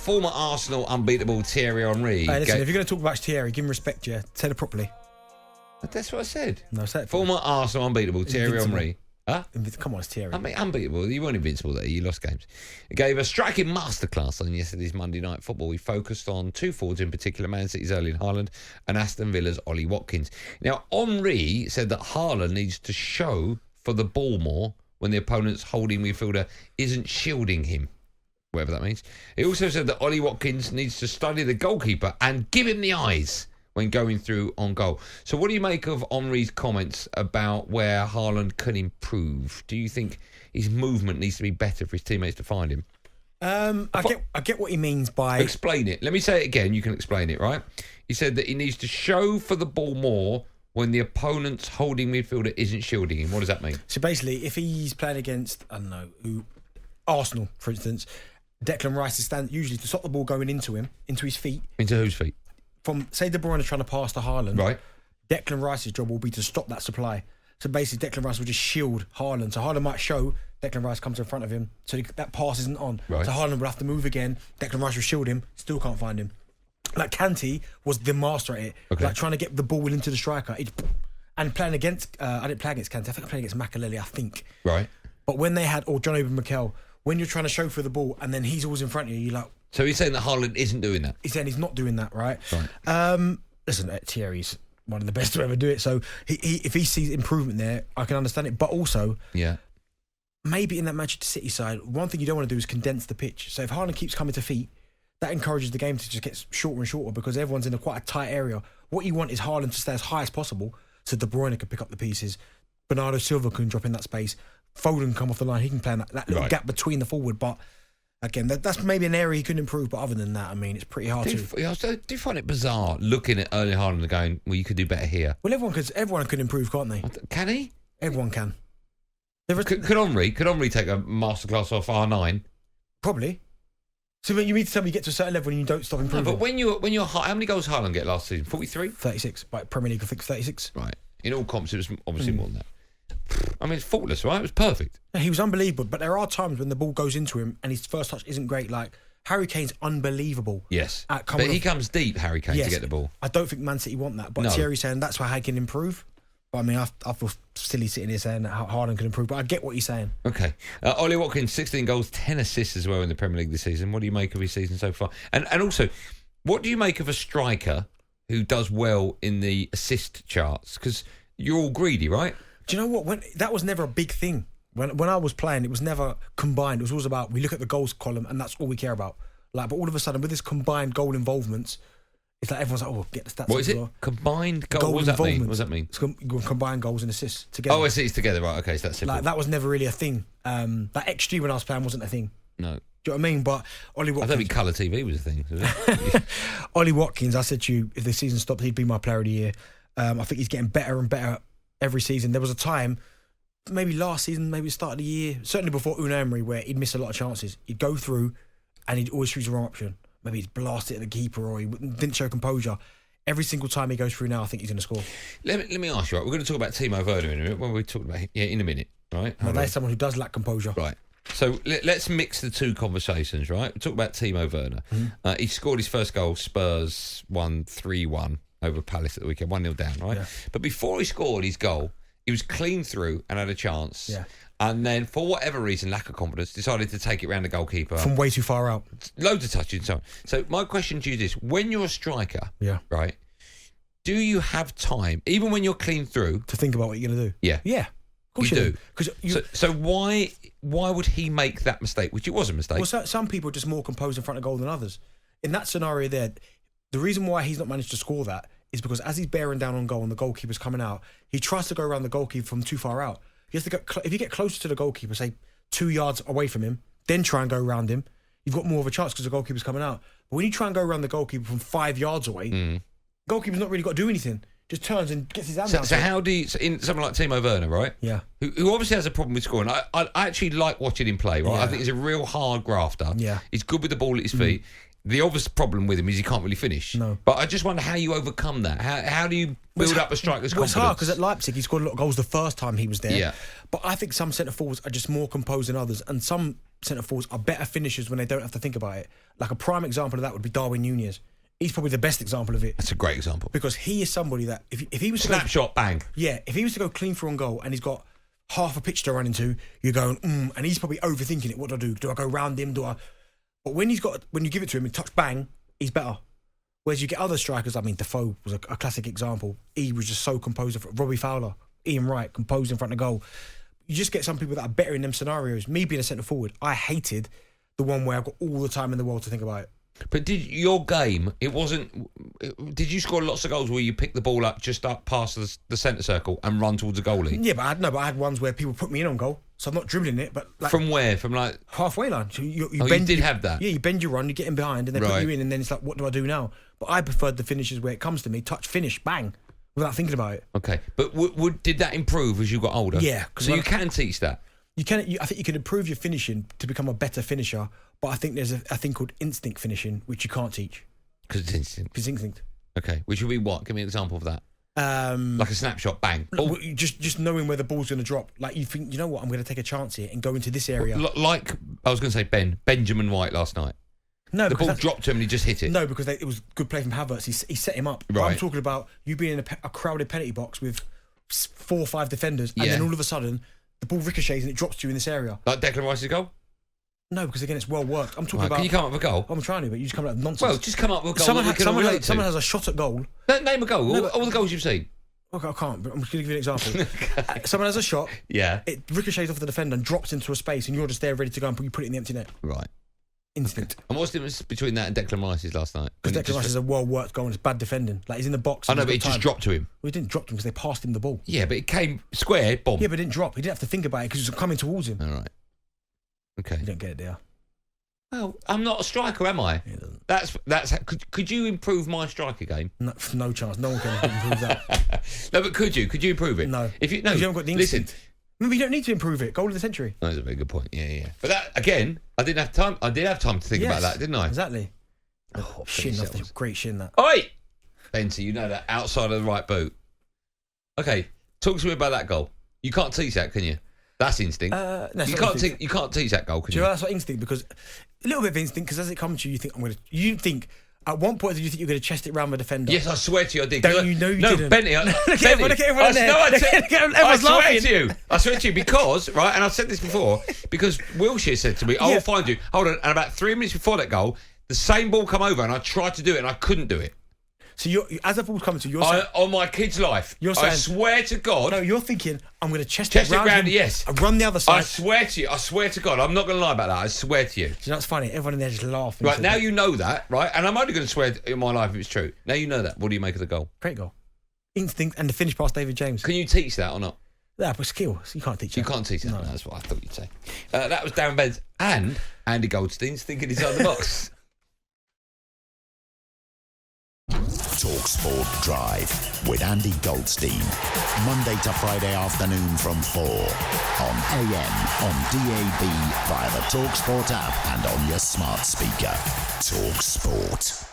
former Arsenal unbeatable Thierry Henry. Hey, listen, if you're going to talk about Thierry, give him respect, yeah. Say it properly. That's what I said. No, say it former Arsenal unbeatable Thierry Henry. Huh? Come on, it's Thierry. I mean, unbeatable. You weren't invincible there. You lost games. He gave a striking masterclass on yesterday's Monday Night Football. He focused on two forwards in particular, Man City's Erling Haaland and Aston Villa's Ollie Watkins. Now, Henry said that Haaland needs to show for the ball more when the opponent's holding midfielder isn't shielding him, whatever that means. He also said that Ollie Watkins needs to study the goalkeeper and give him the eyes when going through on goal. So what do you make of Henry's comments about where Haaland can improve? Do you think his movement needs to be better for his teammates to find him? I get what he means by... Explain it. Let me say it again. You can explain it, right? He said that he needs to show for the ball more when the opponent's holding midfielder isn't shielding him. What does that mean? So basically, if he's playing against, I don't know, Arsenal, for instance, Declan Rice is usually to stop the ball going into him, into his feet. Into whose feet? From, say, De Bruyne is trying to pass to Haaland. Right. Declan Rice's job will be to stop that supply. So basically, Declan Rice will just shield Haaland. So Haaland might show, Declan Rice comes in front of him, so that pass isn't on. Right. So Haaland will have to move again. Declan Rice will shield him, still can't find him. Like Kante was the master at it. Okay. Like trying to get the ball into the striker. And playing against, I didn't play against Kante, I think I played against Makelele, I think. Right. But when they had, or John Obi Mikel, when you're trying to show for the ball and then he's always in front of you, you're like... So he's saying that Haaland isn't doing that? He's saying he's not doing that, right? Listen, Thierry's one of the best to ever do it. So if he sees improvement there, I can understand it. But also, maybe in that Manchester City side, one thing you don't want to do is condense the pitch. So if Haaland keeps coming to feet, that encourages the game to just get shorter and shorter because everyone's in quite a tight area. What you want is Haaland to stay as high as possible so De Bruyne can pick up the pieces. Bernardo Silva can drop in that space. Foden can come off the line. He can play in that little gap between the forward. But again, that's maybe an area he could improve. But other than that, I mean, it's pretty hard to... Do you find it bizarre looking at Erling Haaland and going, well, you could do better here? Well, everyone can improve, can't they? Can he? Everyone can. Could Henry take a masterclass off R9? Probably. So you mean to tell me you get to a certain level and you don't stop improving? No, but when you're how many goals Haaland get last season? 43? 36. Right, Premier League, I think 36. Right. In all comps, it was obviously more than that. I mean, it's faultless, right? It was perfect. Yeah, he was unbelievable, but there are times when the ball goes into him and his first touch isn't great. Like, Harry Kane's unbelievable. Yes. But he comes deep, Harry Kane, to get the ball. I don't think Man City want that, but Thierry's saying that's why he can improve. But I mean, I feel silly sitting here saying that Haaland can improve, but I get what he's saying. Okay. Ollie Watkins, 16 goals, 10 assists as well in the Premier League this season. What do you make of his season so far? And also, what do you make of a striker who does well in the assist charts? Because you're all greedy, right? Do you know what? That was never a big thing. When I was playing, it was never combined. It was always about, we look at the goals column and that's all we care about. Like, but all of a sudden, with this combined goal involvements, it's like everyone's like, oh, get the stats. What is it? Combined goal? What does that mean? What does that mean? It's combined goals and assists together. Oh, I see. It's together. Right. Okay. So that's simple. Like, that was never really a thing. That XG when I was playing wasn't a thing. No. Do you know what I mean? But Ollie Watkins... I don't think colour TV was a thing. Was it? Ollie Watkins, I said to you, if the season stopped, he'd be my player of the year. I think he's getting better and better every season. There was a time, maybe last season, maybe the start of the year, certainly before Unai Emery, where he'd miss a lot of chances. He'd go through and he'd always choose the wrong option. Maybe he'd blast it at the keeper or he didn't show composure. Every single time he goes through now, I think he's going to score. Let me ask you, right? We're going to talk about Timo Werner in a minute. When we talk about him, in a minute, right? Well, there's someone who does lack composure. Right. So let's mix the two conversations, right? We talk about Timo Werner. Mm-hmm. He scored his first goal. Spurs won 3-1 over Palace at the weekend, 1-0 down, right? Yeah. But before he scored his goal, he was clean through and had a chance. Yeah. And then, for whatever reason, lack of confidence, decided to take it round the goalkeeper. From way too far out. Loads of touches and so on. So my question to you is this. When you're a striker, right, do you have time, even when you're clean through... to think about what you're going to do? Yeah. Yeah. Of course you do. So why would he make that mistake, which it was a mistake? Well, some people are just more composed in front of goal than others. In that scenario there, the reason why he's not managed to score that is because as he's bearing down on goal and the goalkeeper's coming out, he tries to go around the goalkeeper from too far out. He has to get if you get closer to the goalkeeper, say 2 yards away from him, then try and go around him, you've got more of a chance because the goalkeeper's coming out. But when you try and go around the goalkeeper from 5 yards away, goalkeeper's not really got to do anything. Just turns and gets his hand down. So how do you, in someone like Timo Werner, right? Yeah. Who obviously has a problem with scoring. I actually like watching him play, right? Yeah. I think he's a real hard grafter. Yeah. He's good with the ball at his feet. the obvious problem with him is he can't really finish. No. But I just wonder how you overcome that. How do you build up a striker's confidence? It's hard because at Leipzig he scored a lot of goals the first time he was there. Yeah. But I think some centre forwards are just more composed than others, and some centre forwards are better finishers when they don't have to think about it. Like a prime example of that would be Darwin Nunez. He's probably the best example of it. That's a great example. Because he is somebody that if he was snapshot, bang. Yeah, if he was to go clean through on goal and he's got half a pitch to run into, you're going, and he's probably overthinking it. What do I do? Do I go round him? But when you give it to him and touch bang, he's better. Whereas you get other strikers, I mean, Defoe was a classic example. He was just so composed. Robbie Fowler, Ian Wright, composed in front of goal. You just get some people that are better in them scenarios. Me being a centre forward, I hated the one where I've got all the time in the world to think about it. But did your game, did you score lots of goals where you pick the ball up just up past the centre circle and run towards the goalie? Yeah, but I had ones where people put me in on goal. So I'm not dribbling it, but like... From where? From like... halfway line. So you did have that? Yeah, you bend your run, you get in behind, and they put you in, and then it's like, what do I do now? But I preferred the finishes where it comes to me, touch, finish, bang, without thinking about it. Okay. But did that improve as you got older? Yeah. So you can teach that? I think you can improve your finishing to become a better finisher, but I think there's a thing called instinct finishing, which you can't teach. Because it's instinct? It's instinct. Okay. Which would be what? Give me an example of that. Like a snapshot, bang. Just knowing where the ball's going to drop. Like you think, you know what, I'm going to take a chance here and go into this area. Like, I was going to say Benjamin White last night. No, the ball dropped to him and he just hit it. No, because it was good play from Havertz. He set him up. Right. I'm talking about you being in a crowded penalty box with 4 or 5 defenders, and then all of a sudden the ball ricochets and it drops to you in this area. Like Declan Rice's goal? No, because again, it's well worked. I'm talking about... Can you come up with a goal? I'm trying to, but you just come up with nonsense. Well, just come up with a goal someone has a shot at goal. Name a goal. All the goals you've seen. Okay, I can't, but I'm just going to give you an example. Someone has a shot. Yeah. It ricochets off the defender and drops into a space, and you're just there ready to go and you put it in the empty net. Right. Instinct. And what's the difference between that and Declan Rice's last night? Because Declan Rice is a well-worked goal and it's bad defending. Like, he's in the box. I know, but it just dropped to him. Well, it didn't drop to him because they passed him the ball. Yeah, but it came square, bomb. Yeah, but it didn't drop. He didn't have to think about it because it was coming towards him. All right. Okay. You don't get it, do you? Well, I'm not a striker, am I? That's. Could you improve my striker game? No chance. No one can improve that. No, but could you? Could you improve it? No. If you haven't got the instinct. Listen. You don't need to improve it. Goal of the century. That's a very good point. Yeah. But that again, I did have time to think about that, didn't I? Exactly. Shin, that's great shin. That. Oi, Benty, you know that outside of the right boot. Okay, talk to me about that goal. You can't teach that, can you? That's instinct. No, you can't teach that goal, can you? That's what instinct, because a little bit of instinct, because as it comes to you, you think at one point you think you're going to chest it round the defender. Yes, I swear to you, I did. Don't you know you didn't? No, Benty. Look at everyone there. I swear to you, because right, and I've said this before, because Wilshere said to me, "I will find you." Hold on, and about 3 minutes before that goal, the same ball come over, and I tried to do it, and I couldn't do it. So as the ball's coming to you, you're saying... on my kid's life, you're saying, I swear to God... No, you're thinking, I'm going to chest it round him, yes. And run the other side. I swear to God, I'm not going to lie about that, I swear to you. Do you know what's funny? Everyone in there just laughing. Right, now you know that, right? And I'm only going to swear in my life if it's true. Now you know that. What do you make of the goal? Great goal. Instinct and the finish past David James. Can you teach that or not? Yeah, but skill. You can't teach that. You can't teach that. No. That's what I thought you'd say. That was Darren Bent and Andy Goldstein's thinking inside the box. talkSPORT Drive with Andy Goldstein. Monday to Friday afternoon from 4 on AM, on DAB, via the talkSPORT app and on your smart speaker. talkSPORT.